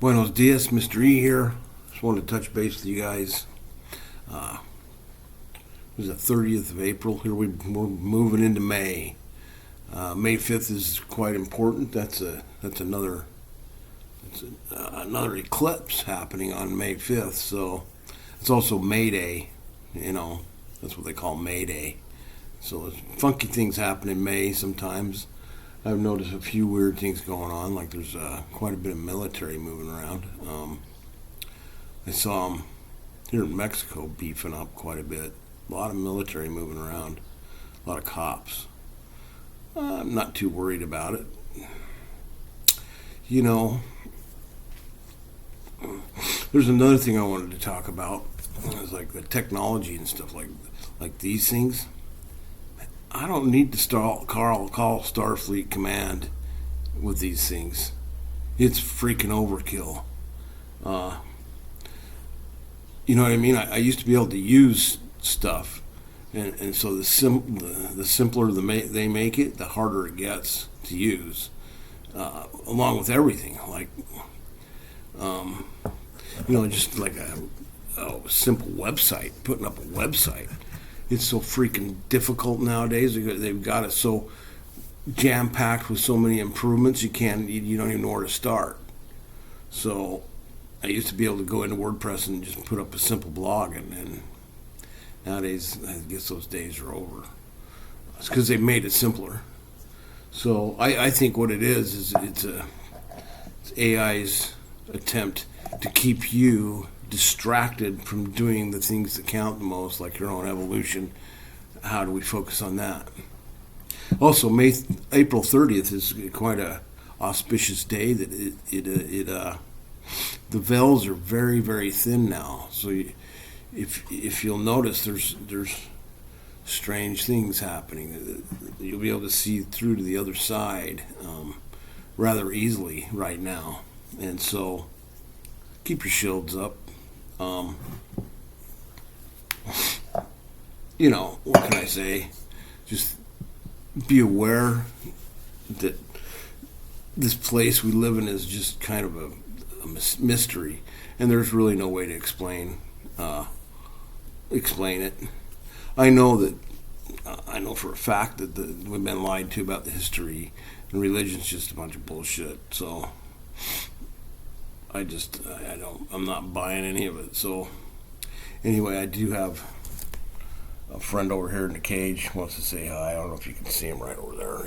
Buenos dias, Mr. E here. Just wanted to touch base with you guys. It was the 30th of April. Here we're moving into May. May 5th is quite important. That's another another eclipse happening on May 5th. So it's also May Day. That's what they call May Day. So there's funky things happen in May sometimes. I've noticed a few weird things going on, like there's quite a bit of military moving around. I saw them here in Mexico beefing up quite a bit. A lot of military moving around, a lot of cops. I'm not too worried about it. There's another thing I wanted to talk about. It's like the technology and stuff like these things. I don't need to call Starfleet Command with these things. It's freaking overkill. You know what I mean? I used to be able to use stuff, and so the simpler they make it, the harder it gets to use. Along with everything, like just like a simple website, putting up a website. It's so freaking difficult nowadays. They've got it so jam-packed with so many improvements, you don't even know where to start. So I used to be able to go into WordPress and just put up a simple blog, and nowadays I guess those days are over. It's because they made it simpler. So I think what it is it's AI's attempt to keep you distracted from doing the things that count the most, like your own evolution. How do we focus on that? Also, April 30th is quite a auspicious day. That the veils are very, very thin now. So if you'll notice, there's strange things happening. You'll be able to see through to the other side rather easily right now, and so keep your shields up. What can I say? Just be aware that this place we live in is just kind of a mystery, and there's really no way to explain it. I know for a fact that we've been lied to about the history, and religion's just a bunch of bullshit. So I'm not buying any of it. So anyway, I do have a friend over here in the cage wants to say hi. I don't know if you can see him right over there.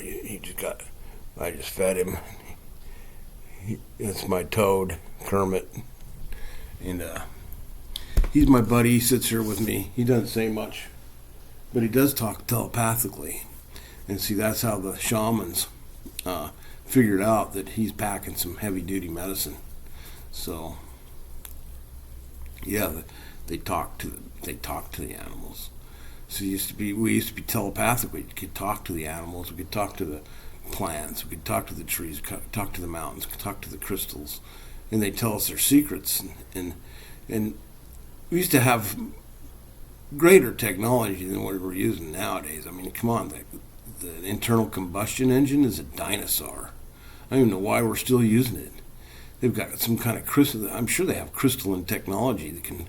I just fed him. That's my toad, Kermit, and he's my buddy. He sits here with me. He doesn't say much, but he does talk telepathically. And see, that's how the shamans figured out that he's packing some heavy-duty medicine. So, yeah, they talk to the animals. So we used to be telepathic. We could talk to the animals. We could talk to the plants. We could talk to the trees. We could talk to the mountains. We could talk to the crystals, and they tell us their secrets. And we used to have greater technology than what we're using nowadays. I mean, come on, the internal combustion engine is a dinosaur. I don't even know why we're still using it. They've got some kind of crystal. I'm sure they have crystalline technology that can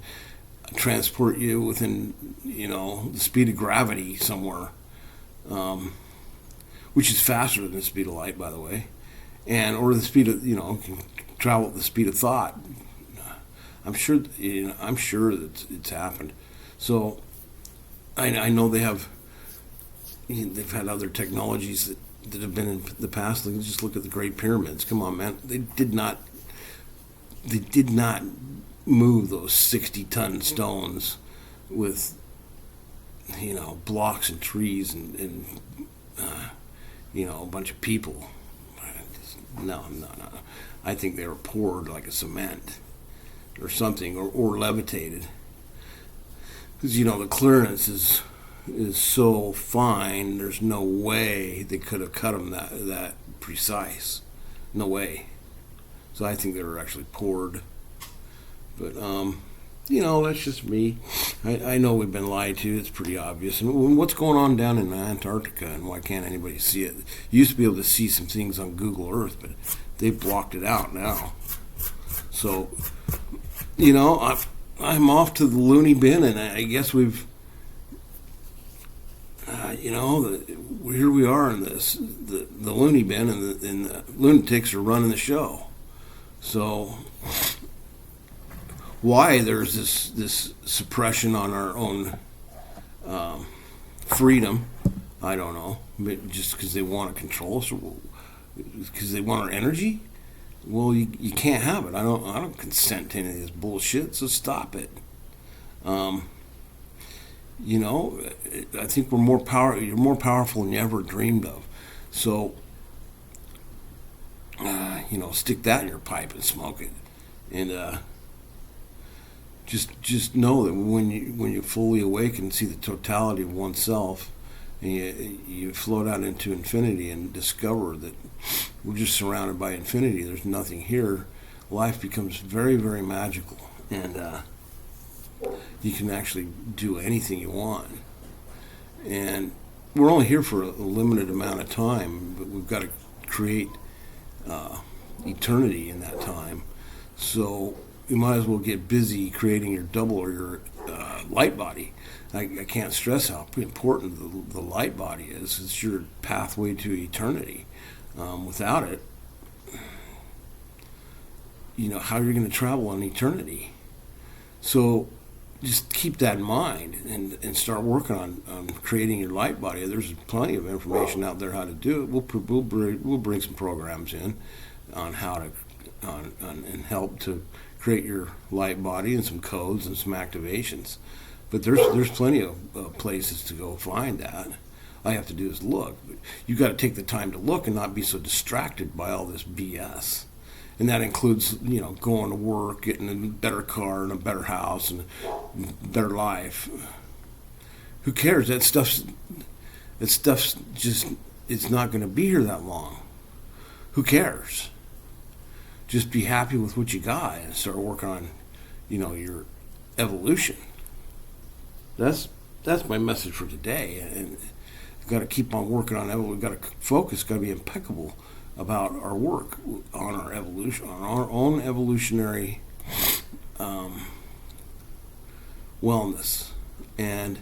transport you within, the speed of gravity somewhere, which is faster than the speed of light, by the way, or the speed of, can travel at the speed of thought. I'm sure that it's happened. So I know they've had other technologies that have been in the past. Just look at the Great Pyramids. Come on, man. They did not move those 60-ton stones with, blocks and trees and a bunch of people. No. I think they were poured like a cement or something, or levitated. Because, the clearance is so fine, there's no way they could have cut them that precise. No way. So I think they were actually poured. But, that's just me. I know we've been lied to. It's pretty obvious. And what's going on down in Antarctica, and why can't anybody see it? You used to be able to see some things on Google Earth, but they've blocked it out now. So, I'm off to the loony bin, and I guess we've, here we are in the loony bin, and the lunatics are running the show. So, why there's this suppression on our own freedom, I don't know. Just because they want to control us, or because they want our energy. Well, you can't have it. I don't consent to any of this bullshit. So stop it. I think we're more You're more powerful than you ever dreamed of. So, stick that in your pipe and smoke it, and just know that when you fully awaken and see the totality of oneself, and you float out into infinity and discover that we're just surrounded by infinity. There's nothing here. Life becomes very, very magical, and you can actually do anything you want. And we're only here for a limited amount of time, but we've got to create eternity in that time. So you might as well get busy creating your double or your light body. I can't stress how important the light body is. It's your pathway to eternity. Without it, how you're going to travel in eternity. So just keep that in mind and start working on creating your light body. There's plenty of information out there how to do it. We'll bring some programs in on how to and help to create your light body, and some codes and some activations. But there's plenty of places to go find that. All you have to do is look. You got to take the time to look and not be so distracted by all this BS. And that includes, going to work, getting a better car and a better house and a better life. Who cares? That stuff's just, it's not going to be here that long. Who cares? Just be happy with what you got and start working on, your evolution. That's my message for today. And we've got to keep on working on it. We've got to focus, got to be impeccable about our work on our evolution, on our own evolutionary wellness. And,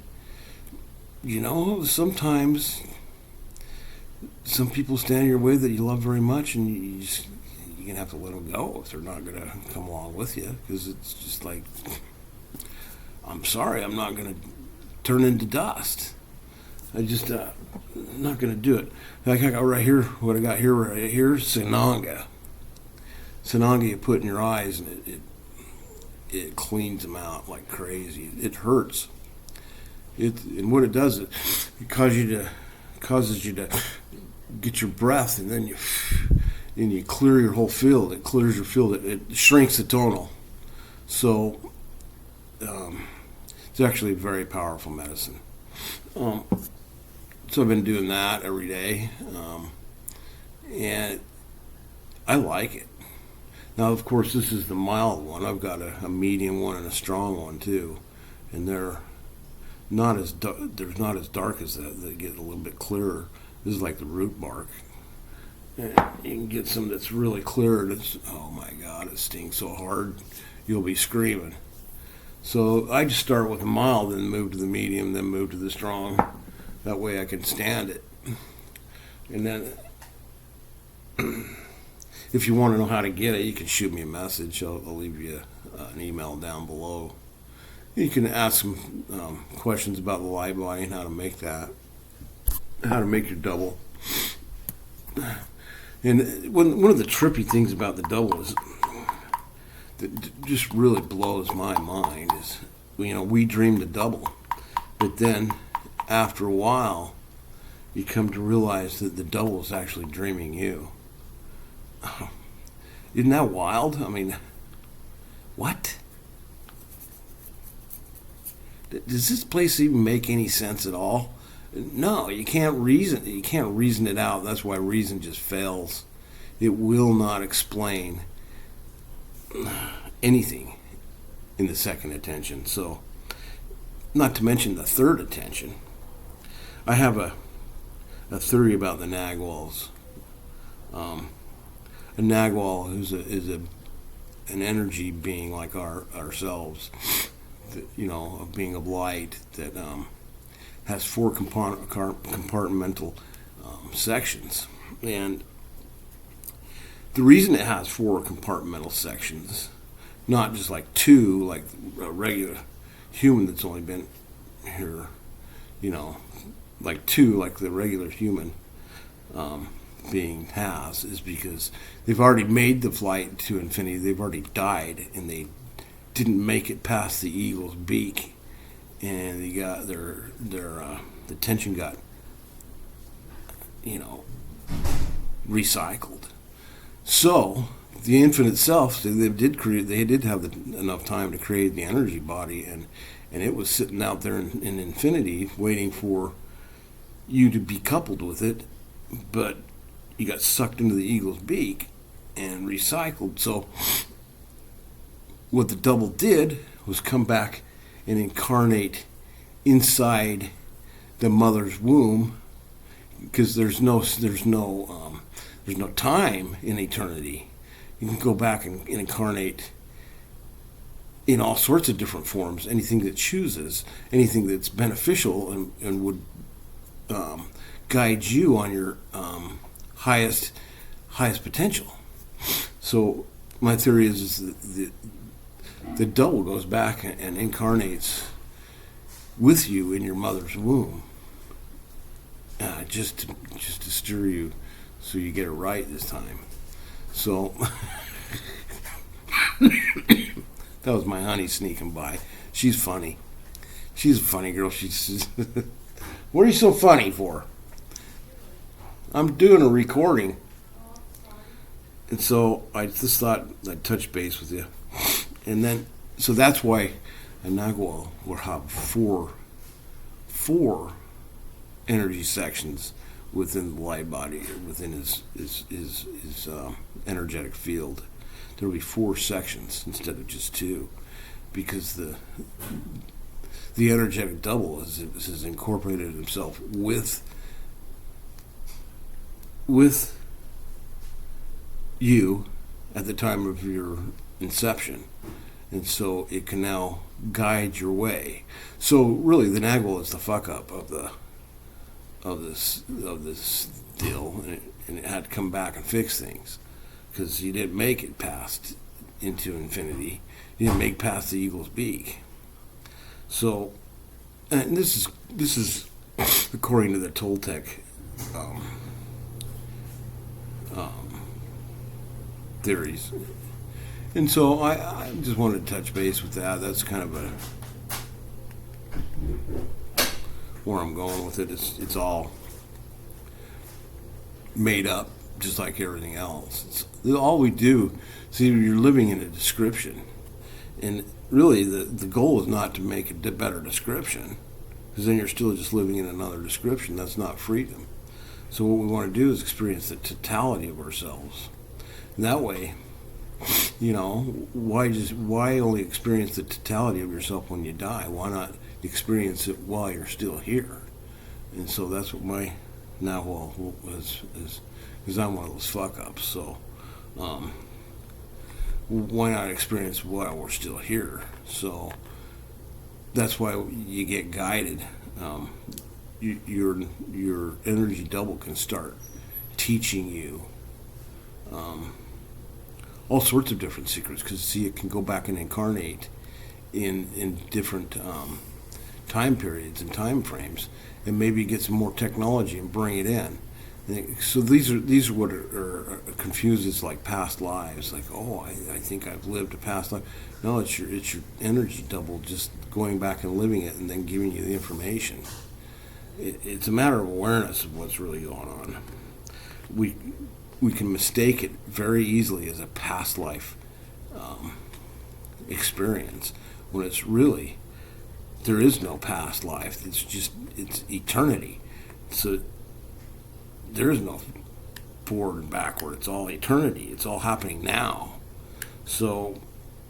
sometimes some people stand in your way that you love very much, and you're going to have to let them go if they're not going to come along with you, because it's just like, I'm sorry, I'm not going to turn into dust. I just not going to do it. Like I got right here, what I got here right here, Sananga. Sananga you put in your eyes, and it cleans them out like crazy. It hurts. And what it does, it causes you to get your breath, and then you clear your whole field. It clears your field. It shrinks the tonal. So it's actually a very powerful medicine. So I've been doing that every day, and I like it. Now, of course, this is the mild one. I've got a medium one and a strong one too, and they're not as dark as that. They get a little bit clearer. This is like the root bark. And you can get some that's really clear. Oh my God, it stings so hard, you'll be screaming. So I just start with the mild, then move to the medium, then move to the strong. That way I can stand it. And then, if you want to know how to get it, you can shoot me a message. I'll leave you an email down below. You can ask some questions about the light body and how to make that, how to make your double. And one of the trippy things about the double is that just really blows my mind is, we dream the double, but then after a while, you come to realize that the double is actually dreaming you. Isn't that wild? I mean, what? Does this place even make any sense at all? No, you can't reason. You can't reason it out. That's why reason just fails. It will not explain anything in the second attention. So, not to mention the third attention. I have a theory about the nagwals. A nagwal is an energy being like ourselves, that, of being of light that has four compartmental sections. And the reason it has four compartmental sections, not just like two, like a regular human that's only been here, like two, like the regular human being has, is because they've already made the flight to infinity. They've already died, and they didn't make it past the eagle's beak, and they got the tension got recycled. So the infinite self, they did have enough time to create the energy body, and it was sitting out there in infinity waiting for you to be coupled with it, but you got sucked into the eagle's beak and recycled. So what the double did was come back and incarnate inside the mother's womb, because there's no time in eternity. You can go back and incarnate in all sorts of different forms, anything that chooses, anything that's beneficial and would guide you on your highest potential. So my theory is that the double goes back and incarnates with you in your mother's womb, just to steer you so you get it right this time. So that was my honey sneaking by. She's funny. She's a funny girl. She's what are you so funny for? I'm doing a recording. And so I just thought I'd touch base with you. And then, so that's why Anagua will have four energy sections within the light body, within his energetic field. There will be four sections instead of just two, because the energetic double has incorporated himself with you at the time of your inception, and so it can now guide your way. So really, the Nagwal is the fuck up of this deal, and it had to come back and fix things, because you didn't make it past into infinity. You didn't make past the eagle's beak. So, and this is according to the Toltec theories. And so I just wanted to touch base with that. That's kind of where I'm going with it. It's all made up, just like everything else. All we do, see, you're living in a description. And really, the goal is not to make a better description, because then you're still just living in another description. That's not freedom. So what we want to do is experience the totality of ourselves. And that way, why only experience the totality of yourself when you die? Why not experience it while you're still here? And so that's what my now is, because I'm one of those fuck ups. So why not experience while we're still here? So that's why you get guided. Your energy double can start teaching you all sorts of different secrets, because see, it can go back and incarnate in different time periods and time frames, and maybe get some more technology and bring it in. So these are what are confuses like past lives. Like, oh, I think I've lived a past life. No, it's your energy double just going back and living it, and then giving you the information. It's a matter of awareness of what's really going on. We can mistake it very easily as a past life experience, when it's really, there is no past life. It's eternity. So there is no forward and backward. It's all eternity. It's all happening now. So,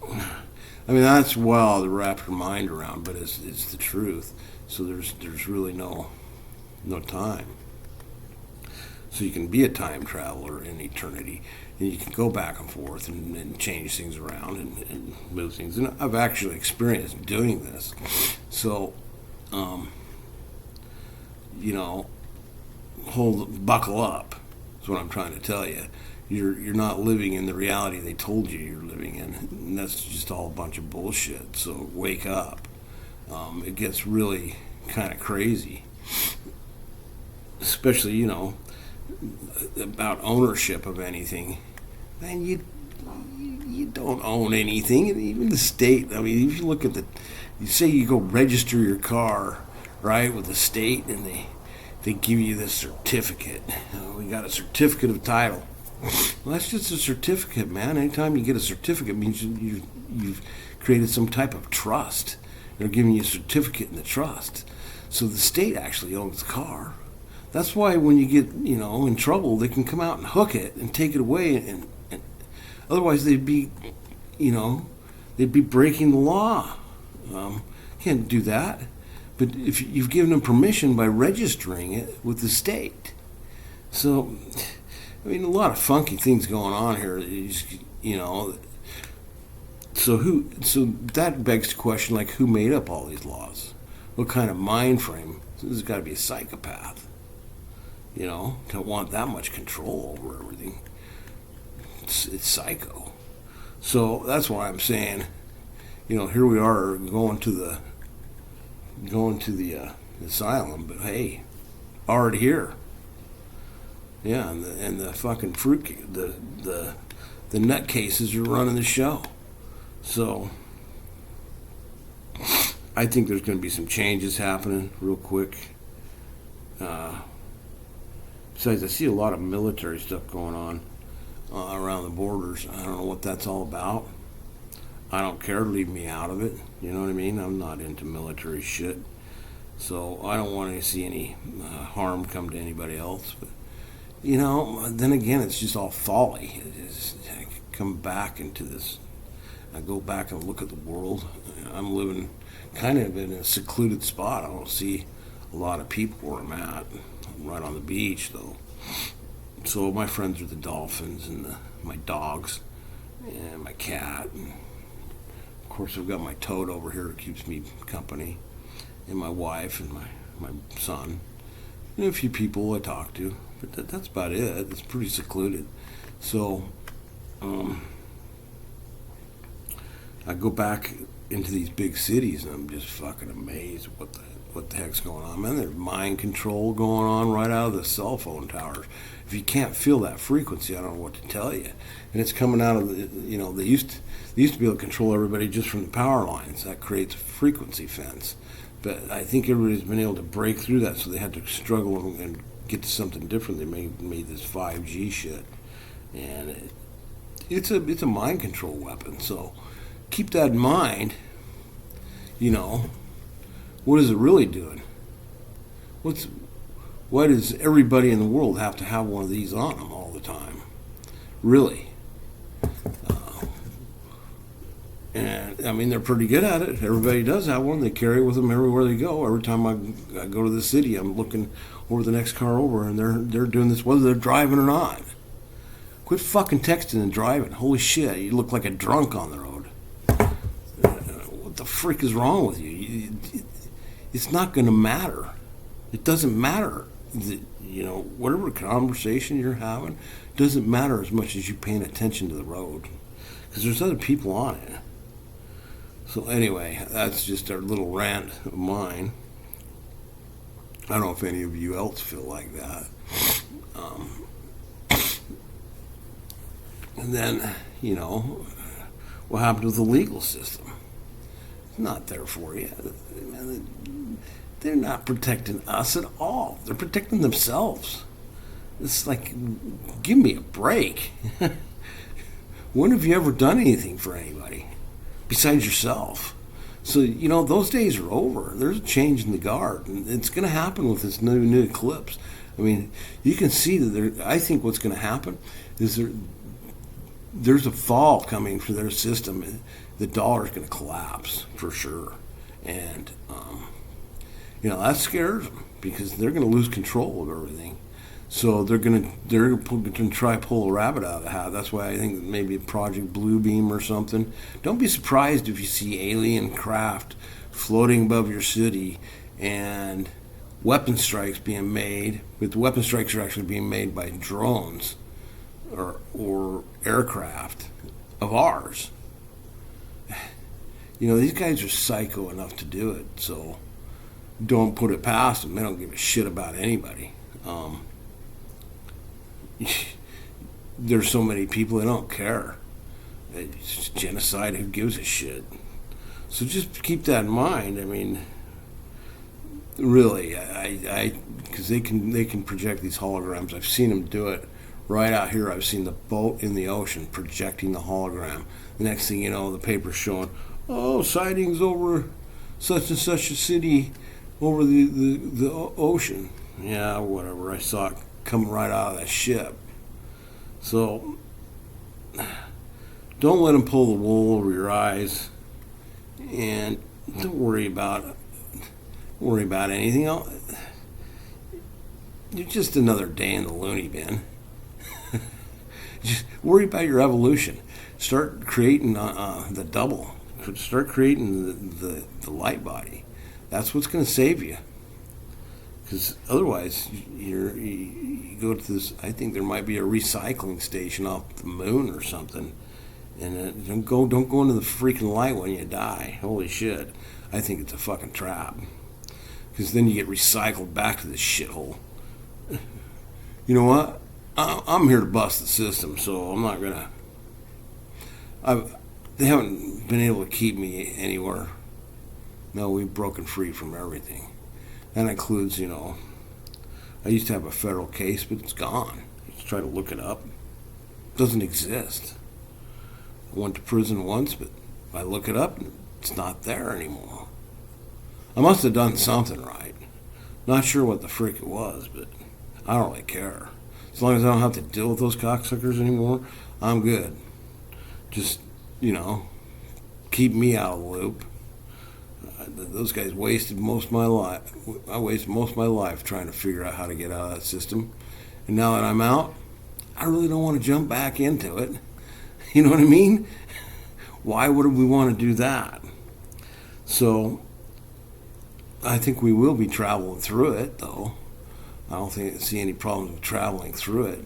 I mean, that's wild to wrap your mind around, but it's the truth. So there's really no time. So you can be a time traveler in eternity. And you can go back and forth and change things around and move things. And I've actually experienced doing this. So, buckle up. That's what I'm trying to tell you. You're not living in the reality they told you you're living in. And that's just all a bunch of bullshit. So wake up. It gets really kind of crazy. Especially, about ownership of anything. Man, you don't own anything. Even the state. I mean, if you look at you say you go register your car, right, with the state, and they give you this certificate. We got a certificate of title. Well, that's just a certificate, man. Anytime you get a certificate, it means you've created some type of trust. They're giving you a certificate in the trust. So the state actually owns the car. That's why when you get, in trouble, they can come out and hook it and take it away. And otherwise, they'd be breaking the law. Can't do that. But if you've given them permission by registering it with the state. So, I mean, a lot of funky things going on here. So that begs the question, like, who made up all these laws? What kind of mind frame? There's got to be a psychopath, to want that much control over everything. It's psycho. So that's why I'm saying, here we are going to the asylum, but hey, already here. Yeah, and the fucking the nutcases are running the show. So I think there's going to be some changes happening real quick. Besides, I see a lot of military stuff going on around the borders. I don't know what that's all about. I don't care. Leave me out of it. You know what I mean? I'm not into military shit. So I don't want to see any harm come to anybody else. But, then again, it's just all folly. I come back into this. I go back and look at the world. I'm living kind of in a secluded spot. I don't see a lot of people where I'm at. I'm right on the beach, though. So my friends are the dolphins and my dogs and my cat. And of course, I've got my toad over here that keeps me company, and my wife and my son, and a few people I talk to. But that's about it. It's pretty secluded. So I go back into these big cities, and I'm just fucking amazed at what the heck's going on. Man, there's mind control going on right out of the cell phone towers. If you can't feel that frequency, I don't know what to tell you. And it's coming out of they used to be able to control everybody just from the power lines. That creates a frequency fence. But I think everybody's been able to break through that, so they had to struggle and get to something different. They made this 5G shit, and it's a mind control weapon. So keep that in mind. What is it really doing? Why does everybody in the world have to have one of these on them all the time? Really? And I mean, they're pretty good at it. Everybody does have one. They carry it with them everywhere they go. Every time I go to the city, I'm looking over the next car over, and they're doing this whether they're driving or not. Quit fucking texting and driving. Holy shit, you look like a drunk on the road. What the freak is wrong with you? It's not going to matter. It doesn't matter. Whatever conversation you're having doesn't matter as much as you paying attention to the road, because there's other people on it. So anyway, that's just our little rant of mine. I don't know if any of you else feel like that. And then, what happened with the legal system? It's not there for you. They're not protecting us at all. They're protecting themselves. It's like, give me a break. When have you ever done anything for anybody besides yourself? So, those days are over. There's a change in the guard, and it's going to happen with this new eclipse. I mean, you can see that I think what's going to happen is there's a fall coming for their system, and the dollar's going to collapse for sure. And, that scares them, because they're going to lose control of everything. So they're gonna try to pull a rabbit out of the hat. That's why I think maybe Project Bluebeam or something. Don't be surprised if you see alien craft floating above your city and weapon strikes being made. But the weapon strikes are actually being made by drones or aircraft of ours. You know, these guys are psycho enough to do it, so don't put it past them. They don't give a shit about anybody. There's so many people that don't care. It's genocide. Who gives a shit? So just keep that in mind. I mean, really, because they can project these holograms. I've seen them do it right out here. I've seen the boat in the ocean projecting the hologram. The next thing you know, the paper's showing, oh, sightings over such and such a city over the ocean. Yeah, whatever. I saw it coming right out of that ship. So don't let them pull the wool over your eyes, and don't worry about anything else. You're just another day in the loony bin. Just worry about your evolution. Start creating the double. Start creating the light body. That's what's going to save you. Because otherwise, you go to this. I think there might be a recycling station off the moon or something, and don't go into the freaking light when you die. Holy shit! I think it's a fucking trap. Because then you get recycled back to this shithole. You know what? I'm here to bust the system, so I'm not gonna. They haven't been able to keep me anywhere. No, we've broken free from everything. That includes, you know, I used to have a federal case, but it's gone. You try to look it up. It doesn't exist. I went to prison once, but I look it up, and it's not there anymore. I must have done something right. Not sure what the frick it was, but I don't really care. As long as I don't have to deal with those cocksuckers anymore, I'm good. Just, you know, keep me out of the loop. Those guys wasted most of my life. I wasted most of my life trying to figure out how to get out of that system. And now that I'm out, I really don't want to jump back into it. You know what I mean? Why would we want to do that? So, I think we will be traveling through it, though. I don't see any problems with traveling through it.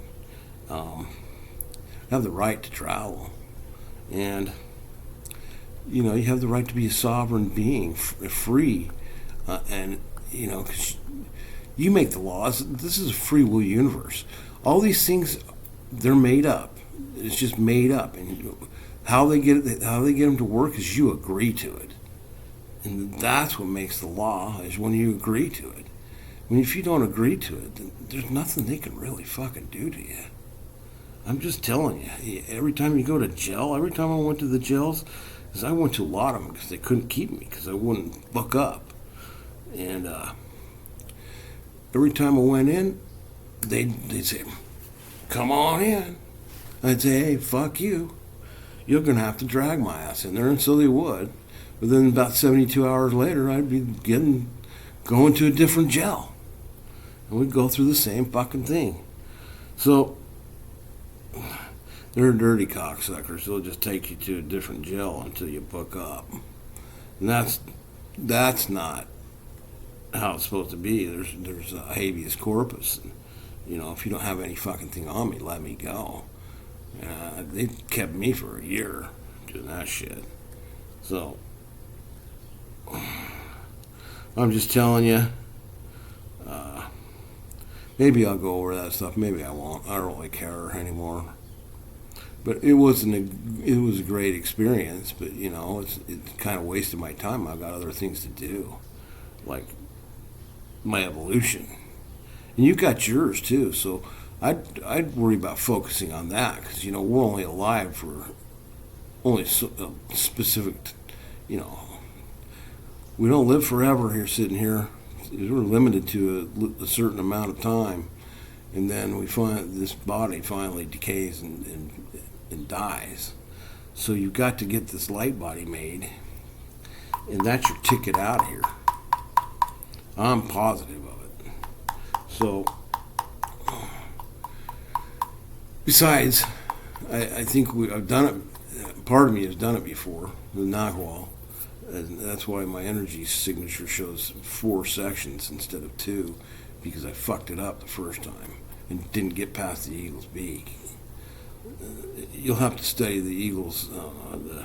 I have the right to travel. And you know, you have the right to be a sovereign being, free, and you know, 'cause you make the laws. This is a free will universe. All these things, they're made up. It's just made up, and how they get them to work is you agree to it, and that's what makes the law. Is when you agree to it. I mean, if you don't agree to it, then there's nothing they can really fucking do to you. I'm just telling you. Every time you go to jail, every time I went to the jails. Because I went to a lot of them because they couldn't keep me because I wouldn't buck up. And every time I went in, they'd say, come on in. I'd say, hey, fuck you. You're going to have to drag my ass in there. And so they would. But then about 72 hours later, I'd be going to a different jail. And we'd go through the same fucking thing. So they're dirty cocksuckers. They'll just take you to a different jail until you book up. And that's not how it's supposed to be. There's a habeas corpus. And, you know, if you don't have any fucking thing on me, let me go. They kept me for a year doing that shit. So I'm just telling you. Maybe I'll go over that stuff. Maybe I won't. I don't really care anymore. But it was a great experience, but you know, it kind of wasted my time. I've got other things to do, like my evolution, and you got yours too. So I'd worry about focusing on that because you know we're only alive for only a specific, you know, we don't live forever here sitting here. We're limited to a certain amount of time, and then we find this body finally decays and dies. So you've got to get this light body made, and that's your ticket out of here. I'm positive of it. So Besides, I think I've done it. Part of me has done it before with Nahual, and that's why my energy signature shows 4 sections instead of 2, because I fucked it up the first time and didn't get past the eagle's beak. You'll have to study the eagles, the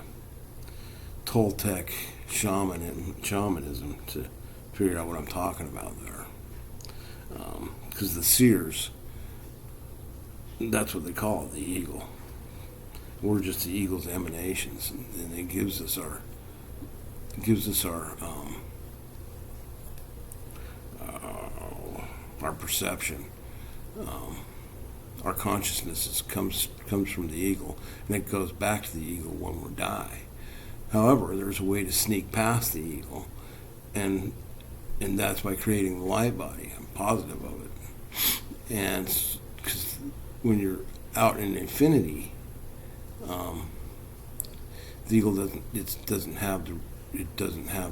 Toltec shamanism to figure out what I'm talking about there. Because the seers, that's what they call it, the eagle. We're just the eagle's emanations, and it gives us our perception. Our consciousness comes from the eagle, and it goes back to the eagle when we die. However, there's a way to sneak past the eagle, and that's by creating the light body. I'm positive of it. And because when you're out in infinity, the eagle doesn't have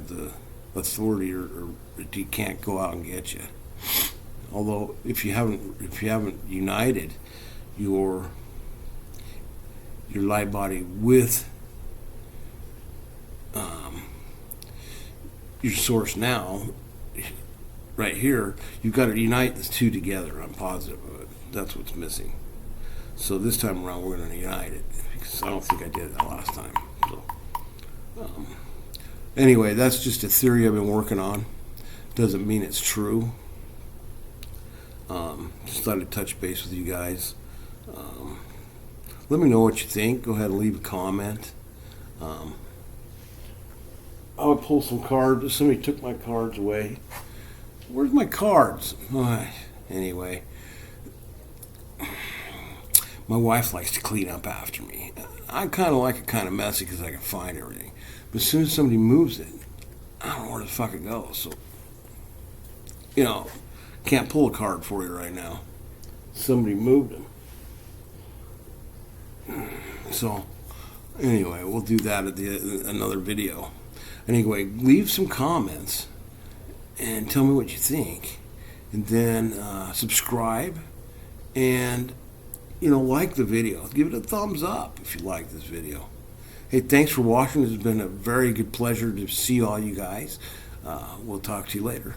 the authority, or it can't go out and get you. Although if you haven't united your light body with your source now, right here, you've got to unite the two together. I'm positive of it. That's what's missing. So this time around, we're going to unite it, because I don't think I did it the last time. So anyway, that's just a theory I've been working on. Doesn't mean it's true. Just thought I'd touch base with you guys. Let me know what you think. Go ahead and leave a comment. I would pull some cards. Somebody took my cards away. Where's my cards? Anyway, my wife likes to clean up after me. I kind of like it kind of messy because I can find everything. But as soon as somebody moves it, I don't know where the fuck it goes. So, can't pull a card for you right now. Somebody moved them. So, anyway, we'll do that at another video. Anyway, leave some comments and tell me what you think. And then subscribe and, like the video. Give it a thumbs up if you like this video. Hey, thanks for watching. It's been a very good pleasure to see all you guys. We'll talk to you later.